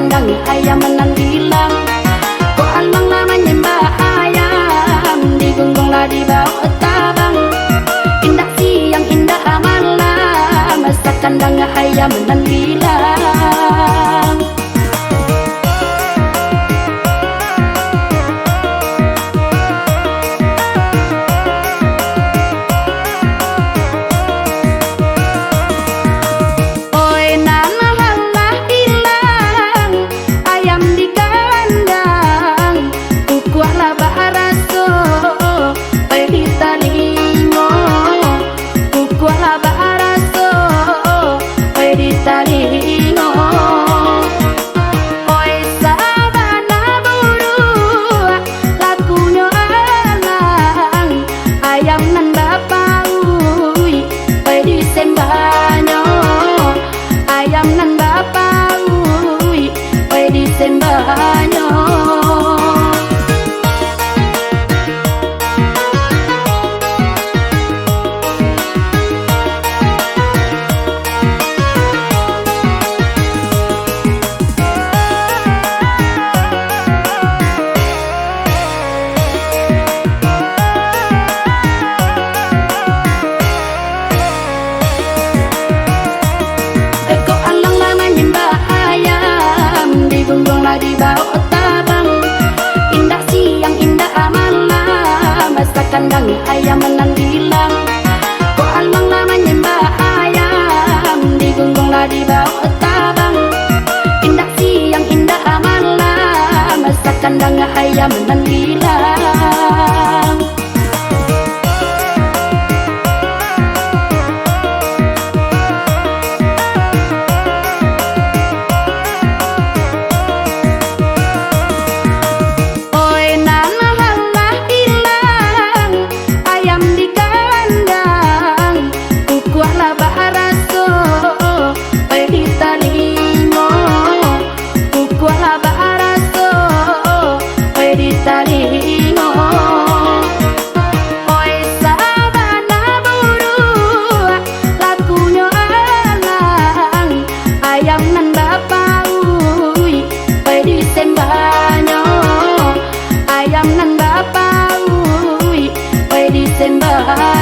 kandang ayam menang hilang. Kok alang namanya mbak ayam, digonggonglah di bawah tabang. Indah siang indah malam, masa kandang ayam menang hilang. Di bawah tabang, indah siang indah malam, masa kandang ayam menang hilang. Kok alang namanya mbak ayam, digonggonglah di bawah tabang. Indah siang indah malam, masa kandang ayam menang hilang. Ayam nan bapak, ui, di sembah.